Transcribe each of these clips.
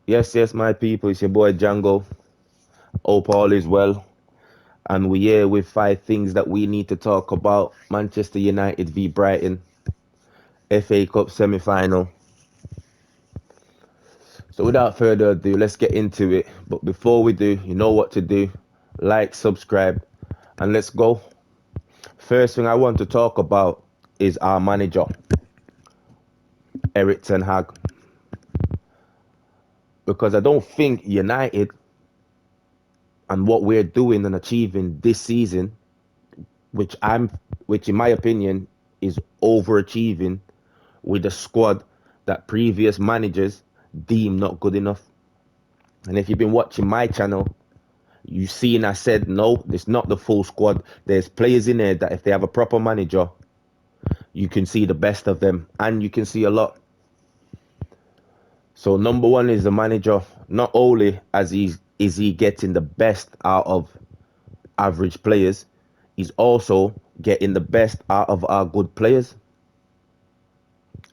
Yes, my people. It's your boy Django. Hope all is well. And we're here with five things that we need to talk about. Manchester United v Brighton, FA Cup semi-final. So without further ado, let's get into it. But before we do, you know what to do. Like, subscribe, and let's go. First thing I want to talk about is our manager, Eric Ten Hag. Because I don't think United and what we're doing and achieving this season, which I'm which in my opinion is overachieving with a squad that previous managers deem not good enough. And if you've been watching my channel, you've seen I said no, it's not the full squad. There's players in there that if they have a proper manager, you can see the best of them and you can see a lot. So number one is the manager. Not only is he getting the best out of average players, he's also getting the best out of our good players.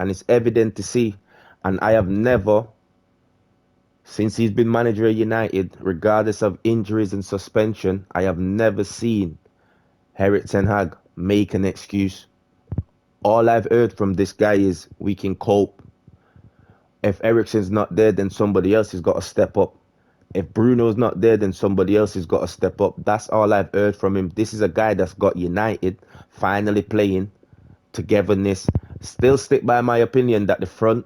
And it's evident to see. And I have never, since he's been manager of United, regardless of injuries and suspension, I have never seen Eric Ten Hag make an excuse. All I've heard from this guy is we can cope. If Eriksen's not there, then somebody else has got to step up. If Bruno's not there, then somebody else has got to step up. That's all I've heard from him. This is a guy that's got United finally playing togetherness. Still stick by my opinion that the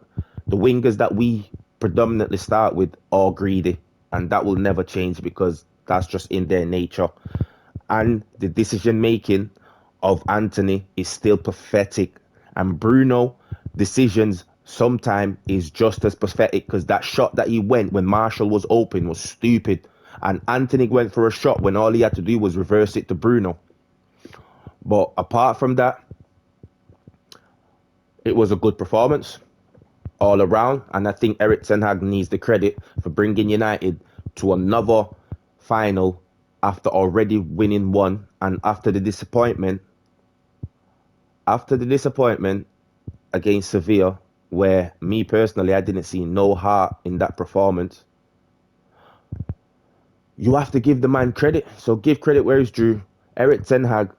wingers that we predominantly start with are greedy. And that will never change because that's just in their nature. And the decision making of Anthony is still pathetic. And Bruno decisions sometimes is just as pathetic because that shot that he went when Marshall was open was stupid. And Anthony went for a shot when all he had to do was reverse it to Bruno. But apart from that, it was a good performance all around. And I think Eric Ten Hag needs the credit for bringing United to another final after already winning one and after the disappointment against Sevilla, where me personally, I didn't see no heart in that performance. You have to give the man credit. So give credit where it's due. Eric Ten Hag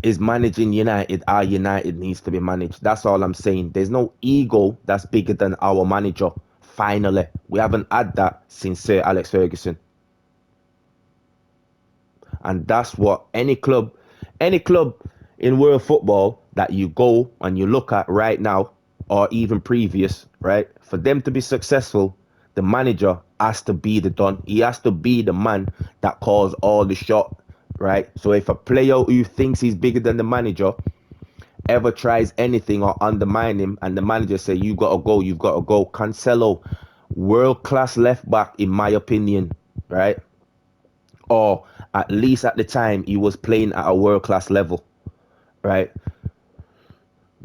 is managing United. Our United needs to be managed. That's all I'm saying. There's no ego that's bigger than our manager. Finally, we haven't had that since Sir Alex Ferguson. And that's what any club in world football that you go and you look at right now or even previous, right? For them to be successful, the manager has to be the don. He has to be the man that calls all the shot, right? So if a player who thinks he's bigger than the manager ever tries anything or undermine him and the manager say, you've got to go. Cancelo, world-class left back in my opinion, right? Or at least at the time he was playing at a world-class level, right?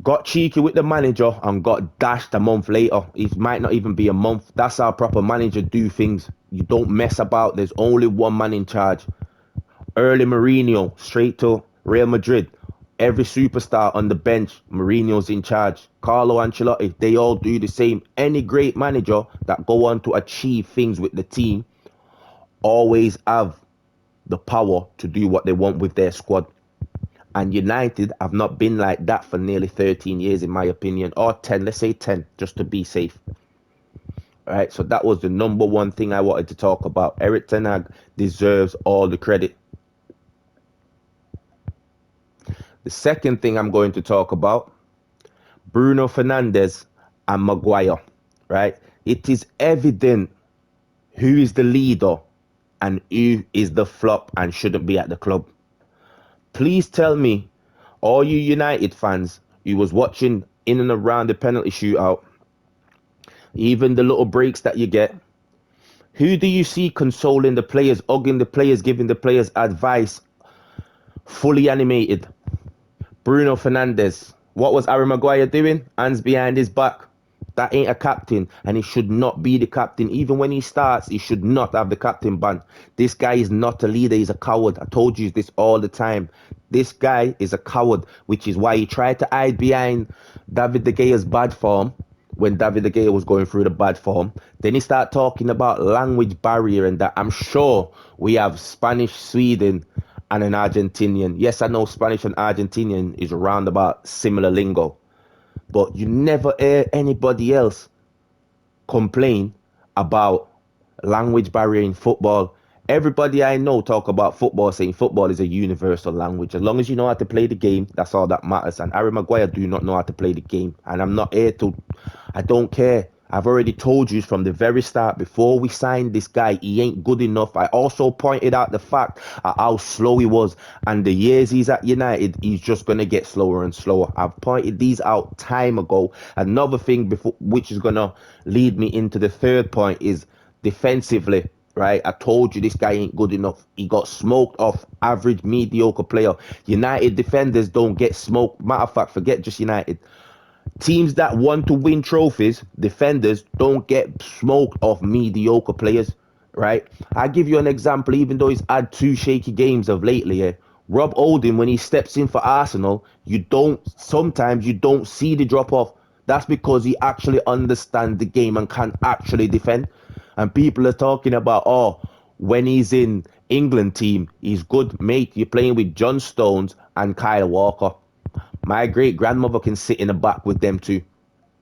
Got cheeky with the manager and got dashed a month later. It might not even be a month. That's how proper manager do things. You don't mess about. There's only one man in charge. Early Mourinho, straight to Real Madrid. Every superstar on the bench, Mourinho's in charge. Carlo Ancelotti, they all do the same. Any great manager that go on to achieve things with the team always have the power to do what they want with their squad. And United have not been like that for nearly 13 years, in my opinion, or 10, let's say 10, just to be safe. All right, so that was the number one thing I wanted to talk about. Eric Ten Hag deserves all the credit. The second thing I'm going to talk about, Bruno Fernandes and Maguire, right? It is evident who is the leader and who is the flop and shouldn't be at the club. Please tell me, all you United fans who was watching in and around the penalty shootout, even the little breaks that you get, who do you see consoling the players, hugging the players, giving the players advice, fully animated? Bruno Fernandes. What was Harry Maguire doing? Hands behind his back. That ain't a captain, and he should not be the captain. Even when he starts, he should not have the captain band. This guy is not a leader. He's a coward. I told you this all the time. This guy is a coward, which is why he tried to hide behind David De Gea's bad form, when David De Gea was going through the bad form. Then he started talking about language barrier and that. I'm sure we have Spanish, Sweden, and an Argentinian. Yes, I know Spanish and Argentinian is around about similar lingo, but you never hear anybody else complain about language barrier in football. Everybody I know talk about football, saying football is a universal language. As long as you know how to play the game, that's all that matters. And Harry Maguire do not know how to play the game. And I'm not here to, I don't care. I've already told you from the very start, before we signed this guy, he ain't good enough. I also pointed out the fact of how slow he was. And the years he's at United, he's just going to get slower and slower. I've pointed these out time ago. Another thing, before, which is going to lead me into the third point, is defensively. Right, I told you this guy ain't good enough. He got smoked off average, mediocre player. United defenders don't get smoked. Matter of fact, forget just United. Teams that want to win trophies, defenders don't get smoked off mediocre players. Right? I give you an example. Even though he's had 2 shaky games of lately, Rob Holding, when he steps in for Arsenal, sometimes you don't see the drop off. That's because he actually understands the game and can actually defend. And people are talking about, oh, when he's in England team, he's good, mate. You're playing with John Stones and Kyle Walker. My great grandmother can sit in the back with them too,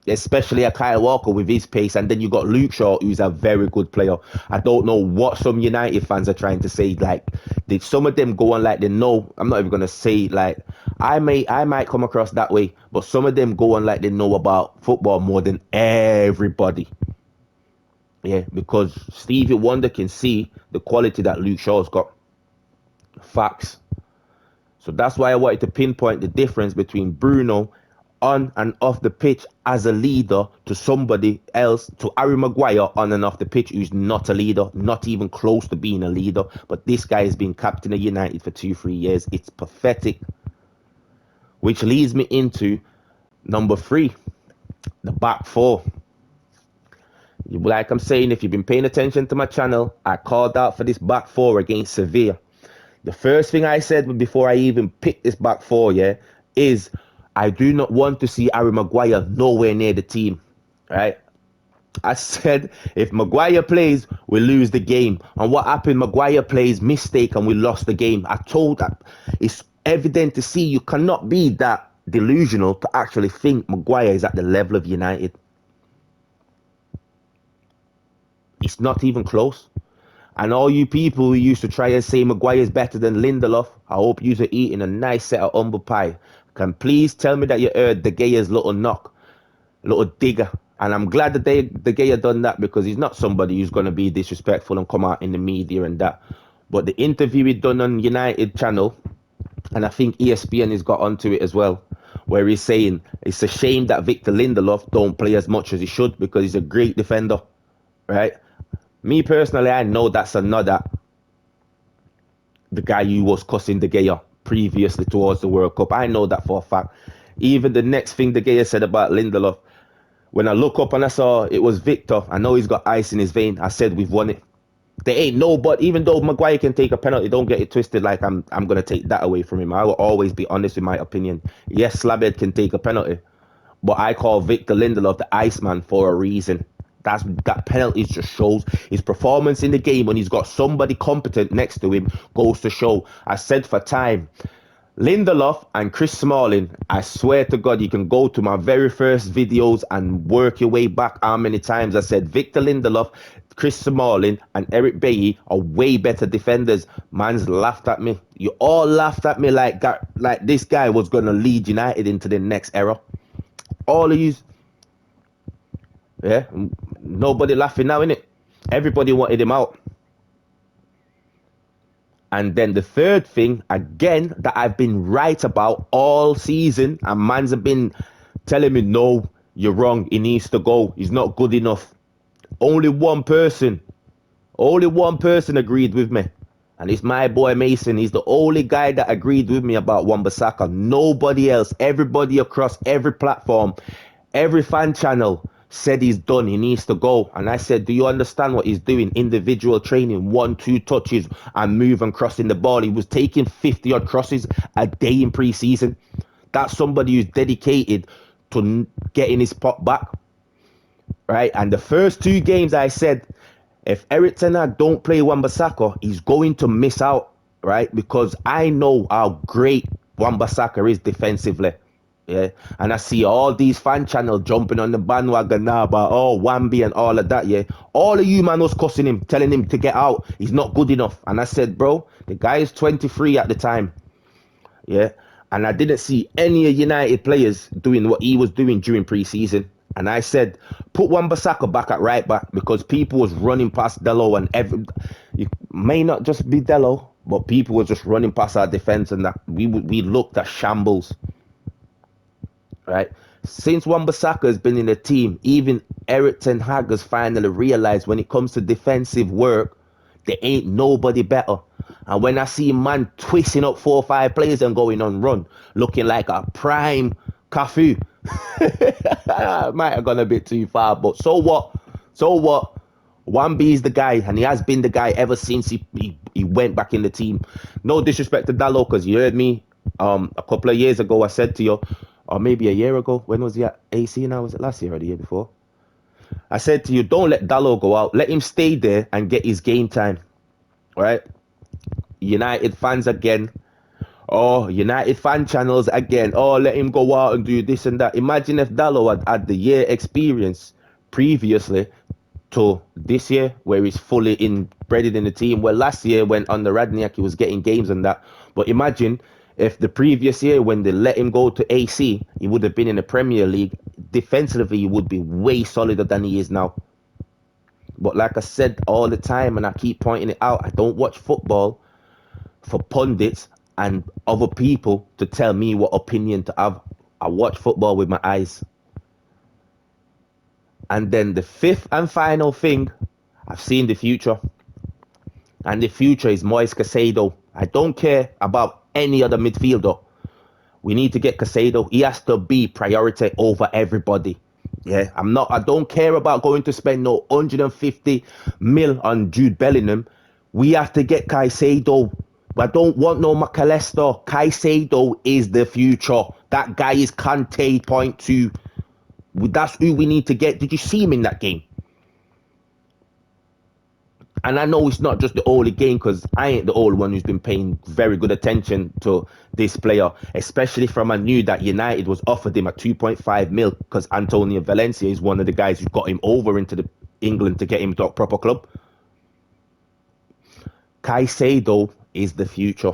especially a Kyle Walker with his pace. And then you got Luke Shaw, who's a very good player. I don't know what some United fans are trying to say. Like, did some of them go on like they know? I'm not even gonna say like I might come across that way, but some of them go on like they know about football more than everybody. Yeah, because Stevie Wonder can see the quality that Luke Shaw's got. Facts. So that's why I wanted to pinpoint the difference between Bruno on and off the pitch as a leader to somebody else, to Harry Maguire on and off the pitch, who's not a leader, not even close to being a leader. But this guy has been captain of United for 2-3 years. It's pathetic. Which leads me into number 3, the back 4. Like I'm saying, if you've been paying attention to my channel, I called out for this back 4 against Sevilla. The first thing I said before I even picked this back 4, is I do not want to see Harry Maguire nowhere near the team, right? I said, if Maguire plays, we lose the game. And what happened? Maguire plays, mistake, and we lost the game. I told that. It's evident to see you cannot be that delusional to actually think Maguire is at the level of United. It's not even close. And all you people who used to try and say Maguire's better than Lindelof, I hope you're eating a nice set of humble pie. Can please tell me that you heard De Gea's little knock, little digger. And I'm glad that De Gea done that, because he's not somebody who's going to be disrespectful and come out in the media and that. But the interview he done on United channel, and I think ESPN has got onto it as well, where he's saying it's a shame that Victor Lindelof don't play as much as he should because he's a great defender, right? Me personally, I know that's another, the guy who was cussing De Gea previously towards the World Cup. I know that for a fact. Even the next thing De Gea said about Lindelof, when I look up and I saw it was Victor, I know he's got ice in his vein. I said we've won it. There ain't no, but even though Maguire can take a penalty, don't get it twisted like I'm going to take that away from him. I will always be honest with my opinion. Yes, Slabhead can take a penalty, but I call Victor Lindelof the Iceman for a reason. That penalty just shows his performance in the game. When he's got somebody competent next to him, goes to show. I said for time, Lindelof and Chris Smalling, I swear to God, you can go to my very first videos and work your way back how many times I said Victor Lindelof, Chris Smalling and Eric Bailly are way better defenders. Man's laughed at me. You all laughed at me like this guy was going to lead United into the next era. All of you. Yeah, nobody laughing now, innit? Everybody wanted him out. And then the third thing, again, that I've been right about all season, and mans have been telling me, no, you're wrong, he needs to go, he's not good enough. Only one person agreed with me. And it's my boy Mason. He's the only guy that agreed with me about Wan-Bissaka. Nobody else. Everybody across every platform, every fan channel said he's done, he needs to go. And I said, do you understand what he's doing? Individual training, 1-2 touches and move and crossing the ball. He was taking 50 odd crosses a day in pre-season. That's somebody who's dedicated to getting his pot back. right? And the first 2 games I said, if Eric Ten Hag don't play Wan-Bissaka, he's going to miss out, right? Because I know how great Wan-Bissaka is defensively. Yeah, and I see all these fan channels jumping on the bandwagon now about Wambi and all of that. Yeah, all of you man was cussing him, telling him to get out. He's not good enough. And I said, bro, the guy is 23 at the time. Yeah, and I didn't see any of United players doing what he was doing during pre-season. And I said, put Wan-Bissaka back at right back because people was running past Dello and it may not just be Dello, but people were just running past our defense and that we looked at shambles. Right? Since Wan-Bissaka has been in the team, even Eric Ten Hag has finally realized when it comes to defensive work, there ain't nobody better. And when I see man twisting up 4 or 5 players and going on run, looking like a prime Cafu, might have gone a bit too far, but so what? So what? Wambi is the guy, and he has been the guy ever since he went back in the team. No disrespect to Dallo, because you heard me a couple of years ago, I said to you, or maybe a year ago, when was he at AC now? Was it last year or the year before? I said to you, don't let Dallo go out. Let him stay there and get his game time. Right? United fans again. Oh, United fan channels again. Oh, let him go out and do this and that. Imagine if Dallo had the year experience previously to this year, where he's fully inbred in the team. Well, last year when under Radniak, he was getting games and that. But imagine if the previous year, when they let him go to AC, he would have been in the Premier League. Defensively, he would be way solider than he is now. But like I said all the time, and I keep pointing it out, I don't watch football for pundits and other people to tell me what opinion to have. I watch football with my eyes. And then the fifth and final thing, I've seen the future. And the future is Moise Caicedo. I don't care about any other midfielder. We need to get Caicedo. He has to be priority over everybody. Yeah, I don't care about going to spend no 150 mil on Jude Bellingham. We have to get Caicedo. I don't want no McAllister. Caicedo is the future. That guy is Kante 0.2. That's who we need to get. Did you see him in that game? And I know it's not just the only game, because I ain't the only one who's been paying very good attention to this player, especially from I knew that United was offered him a 2.5 mil because Antonio Valencia is one of the guys who got him over into England to get him to a proper club. Caicedo is the future.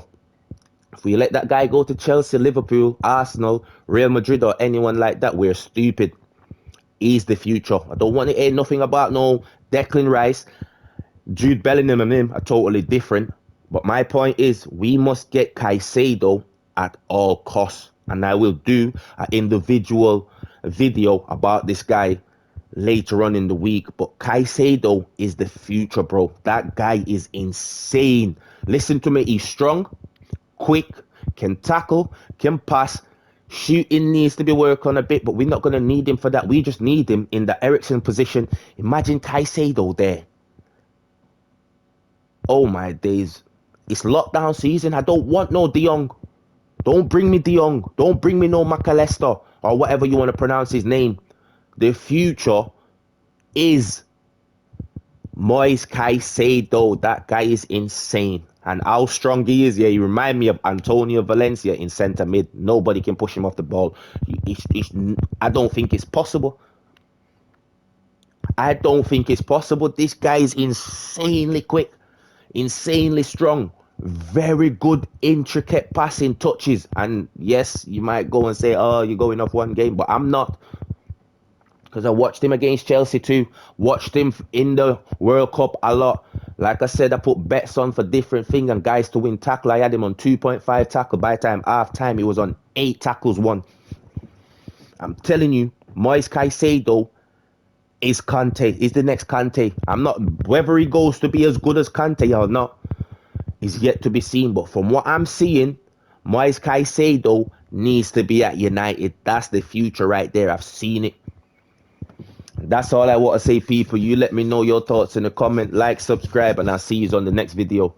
If we let that guy go to Chelsea, Liverpool, Arsenal, Real Madrid, or anyone like that, we're stupid. He's the future. I don't want to hear nothing about no Declan Rice. Jude Bellingham and him are totally different. But my point is, we must get Caicedo at all costs. And I will do an individual video about this guy later on in the week. But Caicedo is the future, bro. That guy is insane. Listen to me. He's strong, quick, can tackle, can pass. Shooting needs to be worked on a bit, but we're not going to need him for that. We just need him in the Eriksen position. Imagine Caicedo there. Oh my days. It's lockdown season. I don't want no De Jong. Don't bring me De Jong. Don't bring me no McAllister or whatever you want to pronounce his name. The future is Moise Caicedo. That guy is insane. And how strong he is, yeah, he remind me of Antonio Valencia in centre mid. Nobody can push him off the ball. I don't think it's possible. I don't think it's possible. This guy is insanely quick, insanely strong, very good intricate passing touches. And yes, you might go and say, oh, you're going off one game, but I'm not. Because I watched him against Chelsea too. Watched him in the World Cup a lot. Like I said, I put bets on for different things and guys to win tackle. I had him on 2.5 tackle. By the time half time, he was on 8 tackles won. I'm telling you, Moise Caicedo is Kante. Is the next Kante. I'm not, whether he goes to be as good as Kante or not is yet to be seen. But from what I'm seeing, Moise Caicedo needs to be at United. That's the future right there. I've seen it. That's all I want to say, people. You let me know your thoughts in the comment, like, subscribe, and I'll see you on the next video.